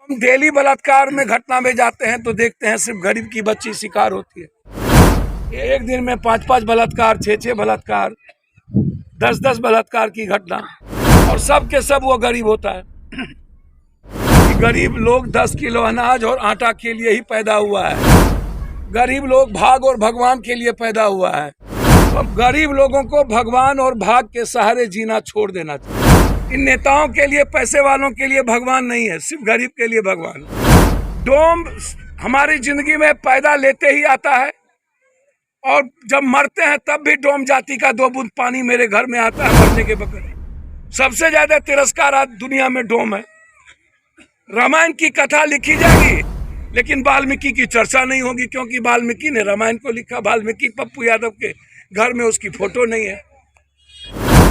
हम डेली बलात्कार में घटना में जाते हैं तो देखते हैं सिर्फ गरीब की बच्ची शिकार होती है। एक दिन में 5-5 बलात्कार, 6-6 बलात्कार, 10-10 बलात्कार की घटना, और सब के सब वो गरीब होता है कि गरीब लोग 10 किलो अनाज और आटा के लिए ही पैदा हुआ है। गरीब लोग भाग और भगवान के लिए पैदा हुआ है। तो गरीब लोगों को भगवान और भाग के सहारे जीना छोड़ देना चाहिए। इन नेताओं के लिए, पैसे वालों के लिए भगवान नहीं है, सिर्फ गरीब के लिए भगवान। डोम हमारी जिंदगी में पैदा लेते ही आता है और जब मरते हैं तब भी डोम जाति का 2 बूंद पानी मेरे घर में आता है मरने के बगैर। सबसे ज्यादा तिरस्कार आज दुनिया में डोम है। रामायण की कथा लिखी जाएगी लेकिन वाल्मीकि की चर्चा नहीं होगी, क्योंकि वाल्मीकि ने रामायण को लिखा। वाल्मीकि पप्पू यादव के घर में उसकी फोटो नहीं है।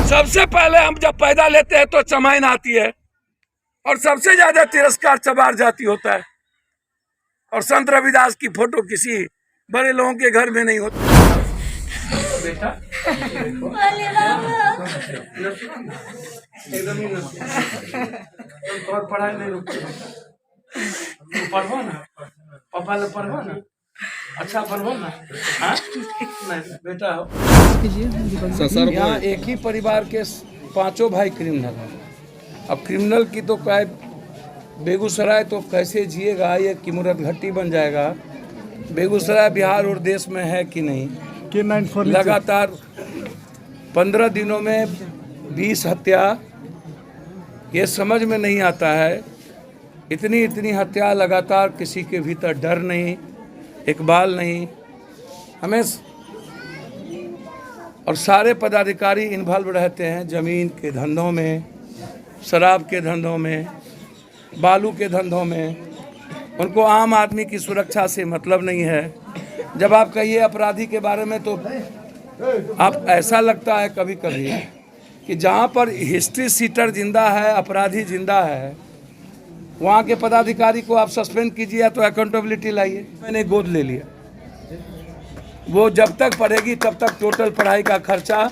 सबसे पहले हम जब पैदा लेते हैं तो चमाइन आती है और सबसे ज्यादा तिरस्कार चमार जाति होता है, और संत रविदास की फोटो किसी बड़े लोगों के घर में नहीं होती। बेटा और पढ़ाई नहीं रुकती, पढ़ो ना, पापा लोग पढ़ो ना, अच्छा पढ़ो ना। हाँ बेटा हो यहाँ एक ही परिवार के 5 भाई क्रिमिनल हैं। अब क्रिमिनल की तो क्या, बेगूसराय तो कैसे जिएगा, ये की मुरत घट्टी बन जाएगा। बेगूसराय बिहार और देश में है कि नहीं? लगातार 15 दिनों में 20 हत्या, ये समझ में नहीं आता है। इतनी हत्या लगातार, किसी के भीतर डर नहीं, इकबाल नहीं। हमें और सारे पदाधिकारी इन्वॉल्व रहते हैं जमीन के धंधों में, शराब के धंधों में, बालू के धंधों में। उनको आम आदमी की सुरक्षा से मतलब नहीं है। जब आप कहिए अपराधी के बारे में तो आप ऐसा लगता है कभी कभी कि जहाँ पर हिस्ट्री सीटर जिंदा है, अपराधी जिंदा है, वहाँ के पदाधिकारी को आप सस्पेंड कीजिए या तो अकाउंटेबिलिटी लाइए। मैंने गोद ले लिया। वो जब तक पढ़ेगी तब तक टोटल पढ़ाई का खर्चा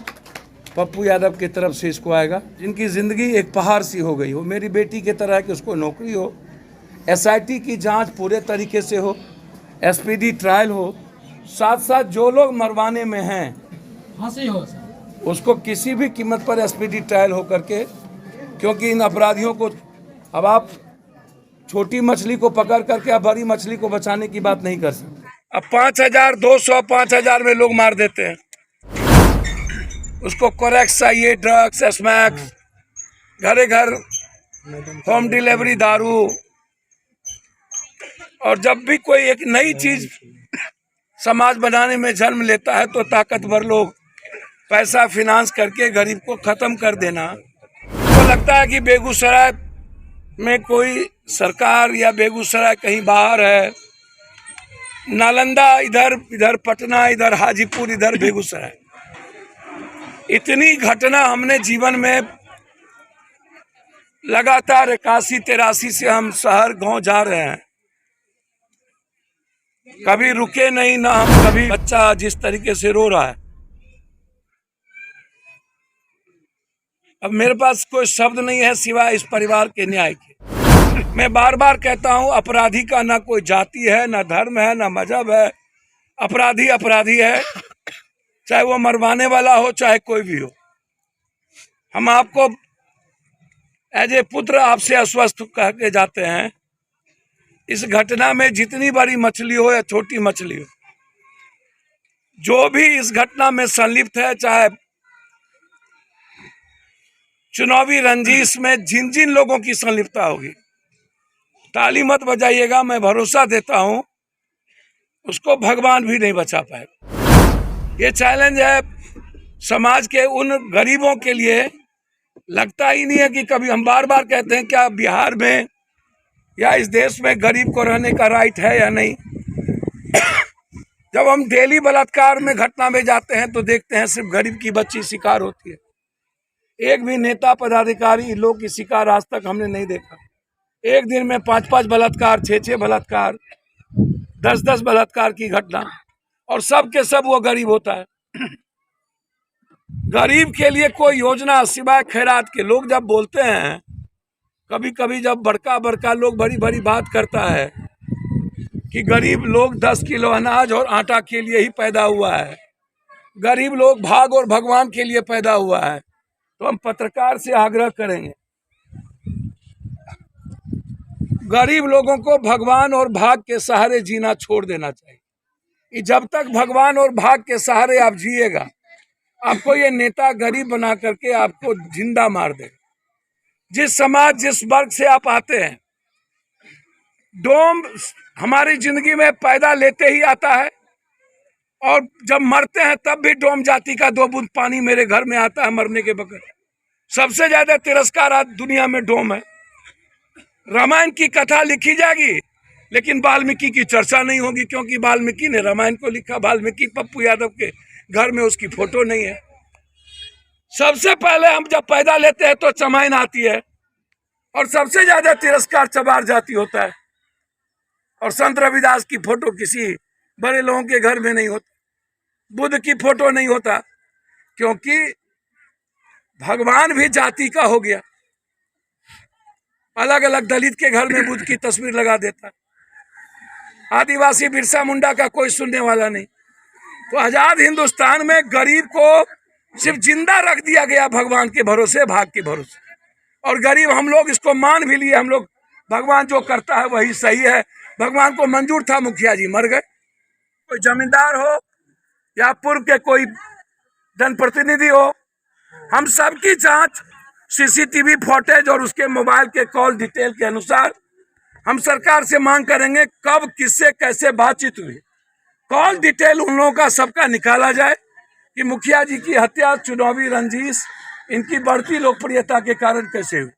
पप्पू यादव की तरफ से इसको आएगा। जिनकी ज़िंदगी एक पहाड़ सी हो गई हो, मेरी बेटी की तरह कि उसको नौकरी हो, SIT की जांच पूरे तरीके से हो, SPD ट्रायल हो, साथ साथ जो लोग मरवाने में हैं फांसी हो, उसको किसी भी कीमत पर SPD ट्रायल हो करके, क्योंकि इन अपराधियों को अब आप छोटी मछली को पकड़ करके अब बड़ी मछली को बचाने की बात नहीं कर सकते। अब 5,200 5,000 में लोग मार देते हैं। उसको कोरेक्स चाहिए, ड्रग्स, स्मैक्स, घरे घर होम डिलीवरी दारू। और जब भी कोई एक नई चीज समाज बनाने में जन्म लेता है तो ताकतवर लोग पैसा फिनांस करके गरीब को खत्म कर देना। तो लगता है कि बेगूसराय में कोई सरकार या बेगूसराय कहीं बाहर है। नालंदा इधर पटना, इधर हाजीपुर, इधर बेगूसराय। इतनी घटना हमने जीवन में लगातार 81-83 से हम शहर गांव जा रहे हैं, कभी रुके नहीं ना हम। कभी बच्चा जिस तरीके से रो रहा है, अब मेरे पास कोई शब्द नहीं है सिवाय इस परिवार के न्याय के। मैं बार बार कहता हूं, अपराधी का ना कोई जाति है, ना धर्म है, ना मजहब है। अपराधी अपराधी है, चाहे वो मरवाने वाला हो, चाहे कोई भी हो। हम आपको एज ए पुत्र आपसे आश्वस्त कह के जाते हैं, इस घटना में जितनी बड़ी मछली हो या छोटी मछली हो, जो भी इस घटना में संलिप्त है, चाहे चुनावी रंजिश में जिन जिन लोगों की संलिप्तता होगी, ताली मत बजाइएगा। मैं भरोसा देता हूं उसको भगवान भी नहीं बचा पाएगा। ये चैलेंज है समाज के उन गरीबों के लिए। लगता ही नहीं है कि कभी, हम बार बार कहते हैं क्या बिहार में या इस देश में गरीब को रहने का राइट है या नहीं। जब हम डेली बलात्कार में घटना में जाते हैं तो देखते हैं सिर्फ गरीब की बच्ची शिकार होती है। एक भी नेता पदाधिकारी इन लोग की शिकार आज तक हमने नहीं देखा। एक दिन में 5-5 बलात्कार, 6-6 बलात्कार, 10-10 बलात्कार की घटना, और सब के सब वो गरीब होता है। गरीब के लिए कोई योजना सिवाय खैरात के। लोग जब बोलते हैं कभी कभी जब बड़का बड़का लोग बड़ी बड़ी बात करता है कि गरीब लोग 10 किलो अनाज और आटा के लिए ही पैदा हुआ है, गरीब लोग भाग और भगवान के लिए पैदा हुआ है, तो हम पत्रकार से आग्रह करेंगे गरीब लोगों को भगवान और भाग के सहारे जीना छोड़ देना चाहिए। कि जब तक भगवान और भाग के सहारे आप जिएगा, आपको ये नेता गरीब बना करके आपको जिंदा मार देगा। जिस समाज जिस वर्ग से आप आते हैं, डोम हमारी जिंदगी में पैदा लेते ही आता है और जब मरते हैं तब भी डोम जाति का 2 बूंद पानी मेरे घर में आता है मरने के बगैर। सबसे ज्यादा तिरस्कार आज दुनिया में डोम है। रामायण की कथा लिखी जाएगी लेकिन वाल्मीकि की चर्चा नहीं होगी, क्योंकि वाल्मीकि ने रामायण को लिखा। वाल्मीकि पप्पू यादव के घर में उसकी फोटो नहीं है। सबसे पहले हम जब पैदा लेते हैं तो चमाइन आती है और सबसे ज्यादा तिरस्कार चमार जाति होता है। और संत रविदास की फोटो किसी बड़े लोगों के घर में नहीं होता, बुद्ध की फोटो नहीं होता, क्योंकि भगवान भी जाति का हो गया। अलग अलग दलित के घर में बुद्ध की तस्वीर लगा देता, आदिवासी बिरसा मुंडा का कोई सुनने वाला नहीं। तो आजाद हिंदुस्तान में गरीब को सिर्फ जिंदा रख दिया गया भगवान के भरोसे, भाग के भरोसे। और गरीब हम लोग इसको मान भी लिए, हम लोग भगवान जो करता है वही सही है। भगवान को मंजूर था, मुखिया जी मर गए। कोई जमींदार हो या पूर्व के कोई जनप्रतिनिधि हो, हम सबकी जांच सीसीटीवी फुटेज और उसके मोबाइल के कॉल डिटेल के अनुसार हम सरकार से मांग करेंगे कब किससे कैसे बातचीत हुई, कॉल डिटेल उन लोगों का सबका निकाला जाए कि मुखिया जी की हत्या चुनावी रंजिश, इनकी बढ़ती लोकप्रियता के कारण कैसे हुई।